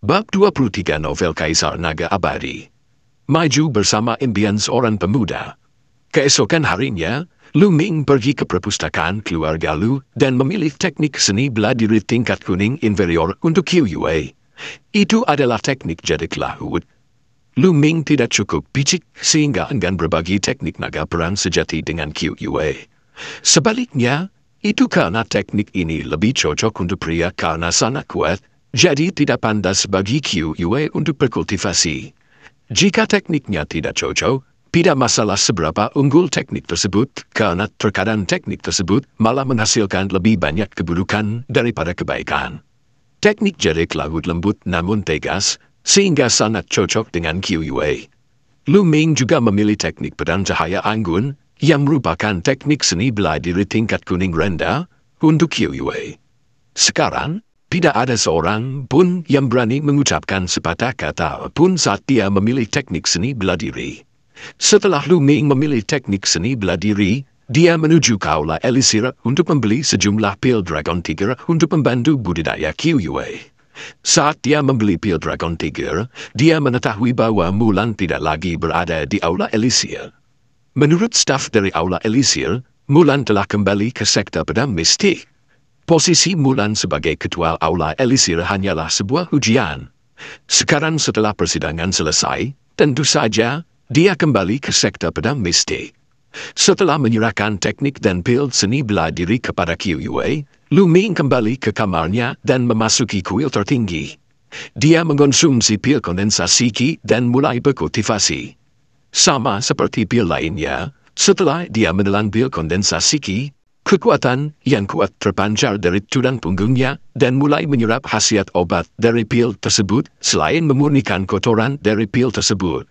Bab 23 Novel Kaisar Naga Abadi. Maju bersama impian seorang pemuda. Keesokan harinya, Lu Ming pergi ke perpustakaan keluarga Lu dan memilih teknik seni bela diri tingkat kuning inferior untuk QUA. Itu adalah teknik jedik laut. Lu Ming tidak cukup picik sehingga enggan berbagi teknik naga perang sejati dengan QUA. Sebaliknya, itu karena teknik ini lebih cocok untuk pria karena sangat kuat, jadi tidak pantas bagi QUA untuk berkultivasi. Jika tekniknya tidak cocok, tidak masalah seberapa unggul teknik tersebut, karena terkadang teknik tersebut malah menghasilkan lebih banyak keburukan daripada kebaikan. Teknik jedik laut lembut namun tegas, sehingga sangat cocok dengan QUA. Lu Ming juga memilih teknik pedang cahaya anggun, yang merupakan teknik seni bela diri tingkat kuning rendah, untuk QUA. Sekarang, tidak ada seorang pun yang berani mengucapkan sepatah kata pun saat dia memilih teknik seni bela diri. Setelah Lu Ming memilih teknik seni bela diri, dia menuju ke aula Elisir untuk membeli sejumlah pil Dragon Tiger untuk membantu budidaya QUA. Saat dia membeli pil Dragon Tiger, dia mengetahui bahwa Mulan tidak lagi berada di aula Elisir. Menurut staf dari aula Elisir, Mulan telah kembali ke sekte pedang mistik. Posisi Mulan sebagai ketua aula Elisir hanyalah sebuah ujian. Sekarang setelah persidangan selesai, tentu saja, dia kembali ke sekte pedang mistik. Setelah menyerahkan teknik dan pil seni bela diri kepada QUA, Lu Ming kembali ke kamarnya dan memasuki kuil tertinggi. Dia mengkonsumsi pil kondensasi Qi dan mulai berkultivasi. Sama seperti pil lainnya, setelah dia menelan pil kondensasi Qi, kekuatan yang kuat terpancar dari tulang punggungnya dan mulai menyerap khasiat obat dari pil tersebut selain memurnikan kotoran dari pil tersebut.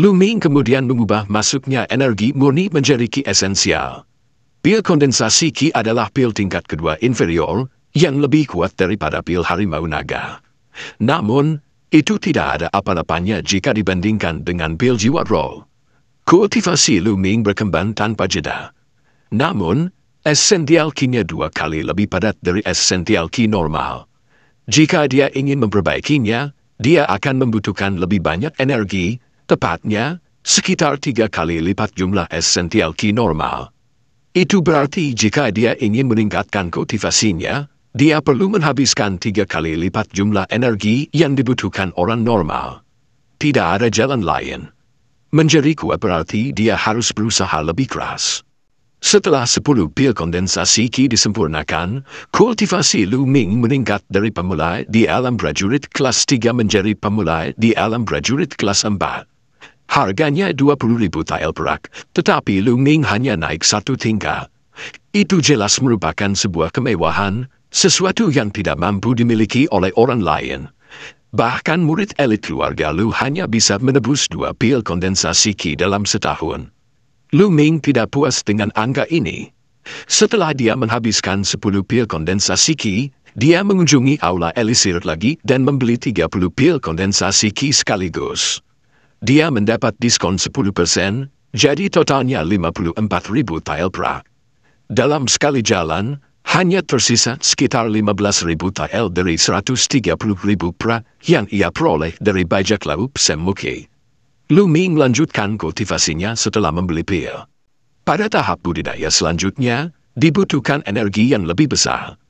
Lu Ming kemudian mengubah masuknya energi murni menjadi Qi esensial. Pil kondensasi Qi adalah pil tingkat kedua inferior yang lebih kuat daripada pil harimau naga. Namun, itu tidak ada apa-apanya jika dibandingkan dengan pil jiwa roh. Kultivasi Lu Ming berkembang tanpa jeda. Namun, esensial Qi-nya 2 kali lebih padat dari esensial Qi normal. Jika dia ingin memperbaikinya, dia akan membutuhkan lebih banyak energi, tepatnya, sekitar 3 kali lipat jumlah esensial Qi normal. Itu berarti jika dia ingin meningkatkan kultivasinya, dia perlu menghabiskan 3 kali lipat jumlah energi yang dibutuhkan orang normal. Tidak ada jalan lain. Menjadi kuat berarti dia harus berusaha lebih keras. Setelah 10 pil kondensasi Qi disempurnakan, kultivasi Lu Ming meningkat dari pemula di alam prajurit kelas 3 menjadi pemula di alam prajurit kelas 4. Harganya 20.000 tael perak, tetapi Lu Ming hanya naik 1 tingkat. Itu jelas merupakan sebuah kemewahan, sesuatu yang tidak mampu dimiliki oleh orang lain. Bahkan murid elit keluarga Lu hanya bisa menebus 2 pil kondensasi Qi dalam setahun. Lu Ming tidak puas dengan angka ini. Setelah dia menghabiskan 10 pil kondensasi Qi, dia mengunjungi aula Elisir lagi dan membeli 30 pil kondensasi Qi sekaligus. Dia mendapat diskon 10%, jadi totalnya 54.000 tael perak. Dalam sekali jalan, hanya tersisa sekitar 15.000 tael dari 130.000 perak yang ia peroleh dari bajak laut Semuki. Lu Ming melanjutkan kultivasinya setelah membeli pil. Pada tahap budidaya selanjutnya, dibutuhkan energi yang lebih besar.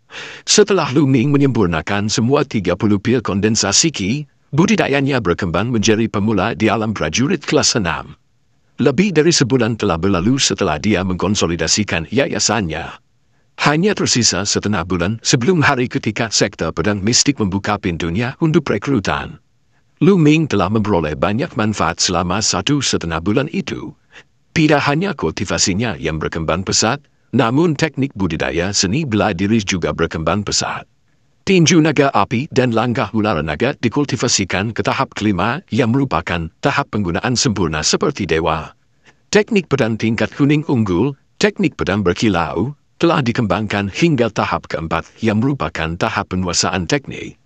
Setelah Lu Ming menyempurnakan semua 30 pil kondensasi Qi, budidayanya berkembang menjadi pemula di alam prajurit kelas 6. Lebih dari sebulan telah berlalu setelah dia mengkonsolidasikan yayasannya. Hanya tersisa setengah bulan sebelum hari ketika sekte pedang mistik membuka pintunya untuk rekrutan. Lu Ming telah memperoleh banyak manfaat selama 1,5 bulan itu. Tidak hanya kultivasinya yang berkembang pesat, namun teknik budidaya seni bela diri juga berkembang pesat. Tinju naga api dan langkah ular naga dikultivasikan ke tahap kelima yang merupakan tahap penggunaan sempurna seperti dewa. Teknik pedang tingkat kuning unggul, teknik pedang berkilau, telah dikembangkan hingga tahap keempat yang merupakan tahap penguasaan teknik.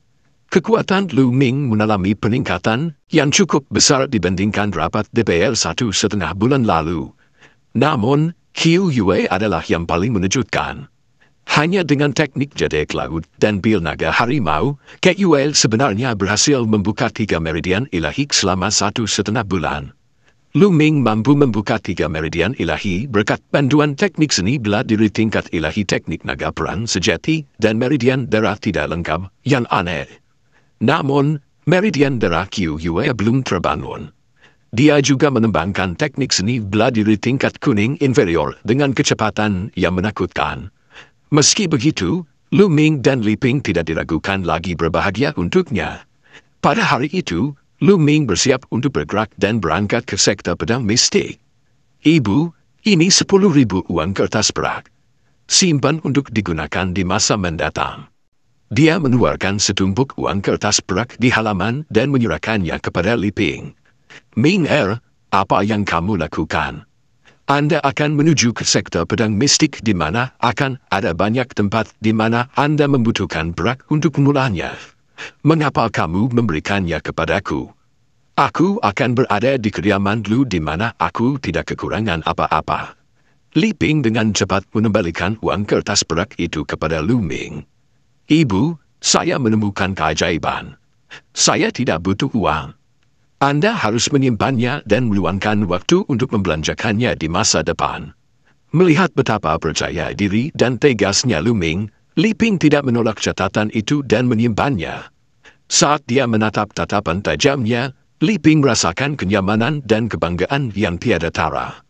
Kekuatan Lu Ming mengalami peningkatan yang cukup besar dibandingkan rapat DPR 1,5 bulan lalu. Namun, QUA adalah yang paling menakjubkan. Hanya dengan teknik jedek laut dan bil naga harimau, KUL sebenarnya berhasil membuka 3 meridian ilahi selama 1,5 bulan. Lu Ming mampu membuka 3 meridian ilahi berkat bantuan teknik seni bela diri tingkat ilahi teknik naga perang sejati dan meridian darah tidak lengkap, yang aneh. Namun, meridian darah QUA belum terbangun. Dia juga mengembangkan teknik seni bela diri tingkat kuning inferior dengan kecepatan yang menakutkan. Meski begitu, Lu Ming dan Li Ping tidak diragukan lagi berbahagia untuknya. Pada hari itu, Lu Ming bersiap untuk bergerak dan berangkat ke sektor pedang mistik. Ibu, ini 10.000 uang kertas perak. Simpan untuk digunakan di masa mendatang. Dia mengeluarkan setumpuk uang kertas perak di halaman dan menyerahkannya kepada Li Ping. Ming apa yang kamu lakukan? Anda akan menuju ke sektor pedang mistik di mana akan ada banyak tempat di mana Anda membutuhkan perak untuk mulanya. Mengapa kamu memberikannya kepadaku? Aku akan berada di kediaman Lu di mana aku tidak kekurangan apa-apa. Li Ping dengan cepat mengembalikan uang kertas perak itu kepada Lu Ming. Ibu, saya menemukan keajaiban. Saya tidak butuh uang. Anda harus menyimpannya dan meluangkan waktu untuk membelanjakannya di masa depan. Melihat betapa percaya diri dan tegasnya Lu Ming, Li Ping tidak menolak catatan itu dan menyimpannya. Saat dia menatap tatapan tajamnya, Li Ping merasakan kenyamanan dan kebanggaan yang tiada tara.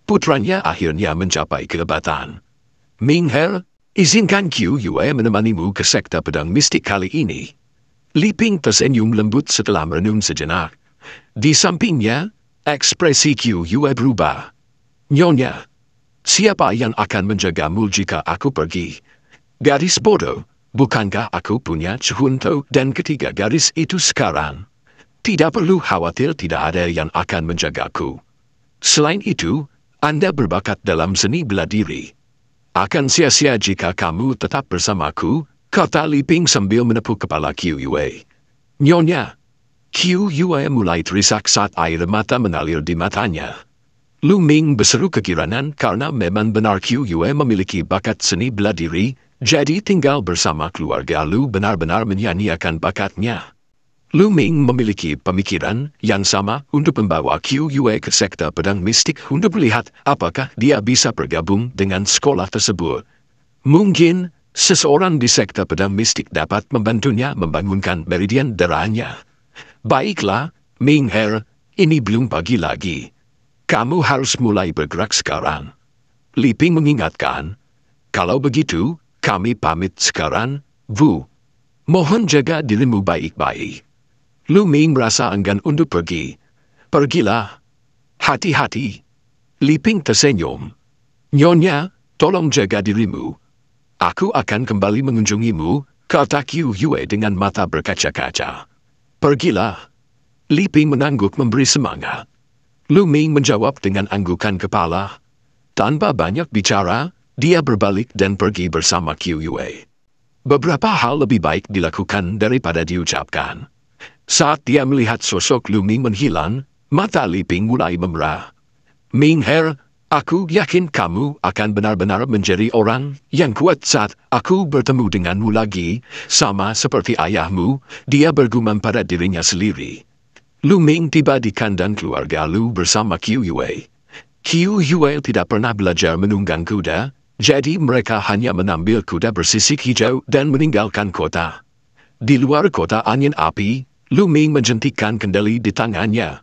Putranya akhirnya mencapai kehebatan. Ming izinkan QUA menemanimu ke sektor pedang mistik kali ini. Li Ping tersenyum lembut setelah merenung sejenak. Di sampingnya, ekspresi QUA berubah. Nyonya, siapa yang akan menjagamu jika aku pergi? Gadis bodoh, bukankah aku punya Chihunto dan ketiga garis itu sekarang? Tidak perlu khawatir, tidak ada yang akan menjagaku. Selain itu, Anda berbakat dalam seni bela diri. Akan sia-sia jika kamu tetap bersamaku, kata Li Ping sambil menepuk kepala QUA. Nyonya, QUA mulai terisak saat air mata mengalir di matanya. Lu Ming berseru kegiranan karena memang benar QUA memiliki bakat seni bela diri, jadi tinggal bersama keluarga Lu benar-benar menyanyiakan bakatnya. Lu Ming memiliki pemikiran yang sama untuk membawa QUA ke sektor pedang mistik untuk melihat apakah dia bisa bergabung dengan sekolah tersebut. Mungkin, seseorang di sektor pedang mistik dapat membantunya membangunkan meridian darahnya. Baiklah, Ming ini belum pagi lagi. Kamu harus mulai bergerak sekarang. Li Ping mengingatkan. Kalau begitu, kami pamit sekarang, Bu. Mohon jaga dirimu baik-baik. Lu Ming merasa enggan untuk pergi. Pergilah. Hati-hati. Li Ping tersenyum. Nyonya, tolong jaga dirimu. Aku akan kembali mengunjungimu, kata QUA dengan mata berkaca-kaca. Pergilah. Li Ping mengangguk memberi semangat. Lu Ming menjawab dengan anggukan kepala. Tanpa banyak bicara, dia berbalik dan pergi bersama QUA. Beberapa hal lebih baik dilakukan daripada diucapkan. Saat dia melihat sosok Lu Ming menghilang, mata Li Ping mulai memerah. Ming aku yakin kamu akan benar-benar menjadi orang yang kuat saat aku bertemu denganmu lagi, sama seperti ayahmu, dia bergumam pada dirinya sendiri. Lu Ming tiba di kandang keluarga Lu bersama QUA. QUA tidak pernah belajar menunggang kuda, jadi mereka hanya menambil kuda bersisik hijau dan meninggalkan kota. Di luar kota angin api, Lu Ming menjentikkan kendali di tangannya.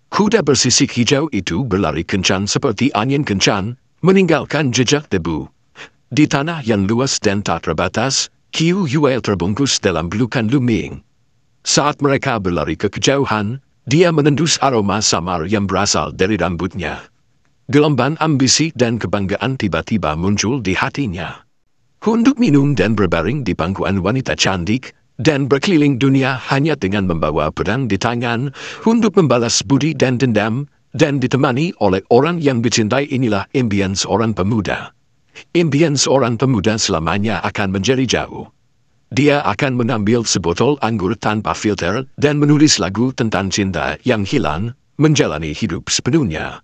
Kuda bersisik hijau itu berlari kencang seperti angin kencang, meninggalkan jejak debu. Di tanah yang luas dan tak terbatas, QUA terbungkus dalam pelukan Lu Ming. Saat mereka berlari ke kejauhan, dia menendus aroma samar yang berasal dari rambutnya. Gelombang ambisi dan kebanggaan tiba-tiba muncul di hatinya. Untuk minum dan berbaring di pangkuan wanita cantik, dan berkeliling dunia hanya dengan membawa pedang di tangan untuk membalas budi dan dendam, dan ditemani oleh orang yang dicintai, inilah impian seorang pemuda. Impian seorang pemuda selamanya akan menjadi jauh. Dia akan mengambil sebotol anggur tanpa filter dan menulis lagu tentang cinta yang hilang, menjalani hidup sepenuhnya.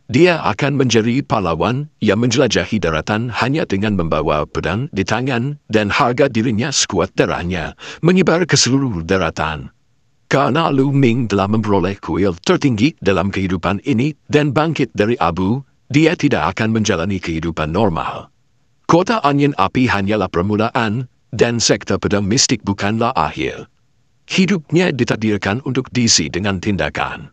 Dia akan menjadi pahlawan yang menjelajahi daratan hanya dengan membawa pedang di tangan dan harga dirinya sekuat darahnya menyebar ke seluruh daratan. Karena Lu Ming telah memperoleh kuil tertinggi dalam kehidupan ini dan bangkit dari abu, dia tidak akan menjalani kehidupan normal. Kota Angin Api hanyalah permulaan, dan sekte pedang mistik bukanlah akhir. Hidupnya ditakdirkan untuk diisi dengan tindakan.